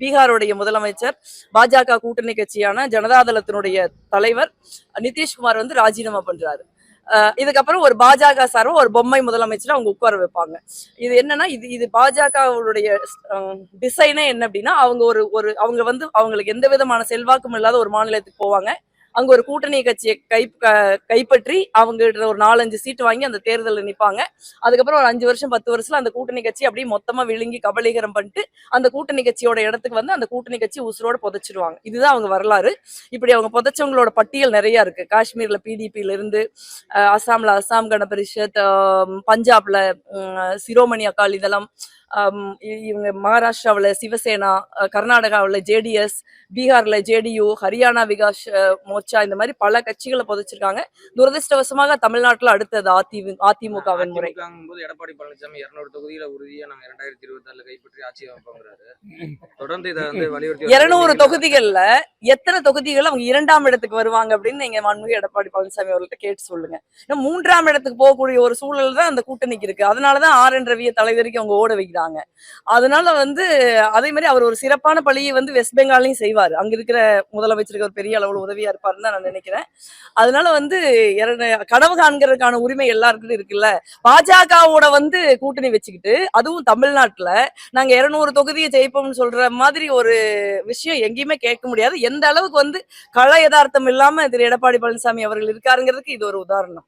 பீகாருடைய முதலமைச்சர் பாஜக கூட்டணி கட்சியான ஜனதாதளத்தினுடைய தலைவர் நிதிஷ்குமார் வந்து ராஜினாமா பண்றாரு. இதுக்கப்புறம் ஒரு பாஜக சார்பு ஒரு பொம்மை முதலமைச்சர் அவங்க உட்கார வைப்பாங்க. இது என்னன்னா இது பாஜகவுடைய டிசைனே என்ன அப்படின்னா, அவங்க ஒரு ஒரு அவங்க வந்து அவங்களுக்கு எந்த விதமான செல்வாக்கும் இல்லாத ஒரு மாநிலத்துக்கு போவாங்க. அங்க ஒரு கூட்டணி கட்சியை கைப்பற்றி அவங்க ஒரு 4-5 சீட்டு வாங்கி அந்த தேர்தலில் நிற்பாங்க. அதுக்கப்புறம் ஒரு 5 வருஷம் 10 வருஷத்துல அந்த கூட்டணி கட்சி அப்படியே மொத்தமா விழுங்கி கபலீகரம் பண்ணிட்டு அந்த கூட்டணி கட்சியோட இடத்துக்கு வந்து அந்த கூட்டணி கட்சி உசுரோட புதைச்சிருவாங்க. இதுதான் அவங்க வரலாறு. இப்படி அவங்க புதைச்சவங்களோட பட்டியல் நிறைய இருக்கு. காஷ்மீர்ல பிடிபில இருந்து, அசாம்ல அசாம் கண பரிஷத், பஞ்சாப்ல சிரோமணி அகாலி தளம், இவங்க மகாராஷ்டிராவில் சிவசேனா, கர்நாடகாவில் ஜேடிஎஸ், பீகார்ல ஜேடியு, ஹரியானா விகாஸ் மோர்ச்சா, இந்த மாதிரி பல கட்சிகளை புதைச்சிருக்காங்க. துரதிருஷ்டவசமாக தமிழ்நாட்டில் அடுத்தது அதிமுகவின் முறை. எடப்பாடி பழனிசாமி 200 தொகுதியில உறுதியா நாங்க 2026 கைப்பற்றி ஆட்சி அமைப்போங்கிறாரு. தொடர்ந்து இதை வந்து வலியுறுத்தி 200 தொகுதிகள்ல எத்தனை தொகுதிகள் அவங்க 2ஆம் இடத்துக்கு வருவாங்க அப்படின்னு நீங்க மாண்புமிகு எடப்பாடி பழனிசாமி அவர்கிட்ட கேட்டு சொல்லுங்க. 3ஆம் இடத்துக்கு போகக்கூடிய ஒரு சூழல் தான் அந்த கூட்டணிக்கு இருக்கு. அதனாலதான் RN ரவியை தலைவருக்கு அவங்க ஓட வைக்கிறாங்க. அதனால வந்து அதே மாதிரி அவர் ஒரு சிறப்பான பணியை வந்து வெஸ்ட் பெங்காலையும் செய்வார். அங்க இருக்கிற முதலமைச்சருக்கு ஒரு பெரிய அளவுல உதவியா இருப்பாருன்னு தான் நான் நினைக்கிறேன். அதனால வந்து கனவு காண்கிறதுக்கான உரிமை எல்லாருக்கும் இருக்குல்ல. பாஜகவோட வந்து கூட்டணி வச்சுக்கிட்டு, அதுவும் தமிழ்நாட்டுல நாங்க 200 தொகுதியை ஜெயிப்போம்னு சொல்ற மாதிரி ஒரு விஷயம் எங்கேயுமே கேட்க முடியாது. எந்த அளவுக்கு வந்து கள யதார்த்தம் இல்லாம திரு எடப்பாடி பழனிசாமி அவர்கள் இருக்காருங்கிறதுக்கு இது ஒரு உதாரணம்.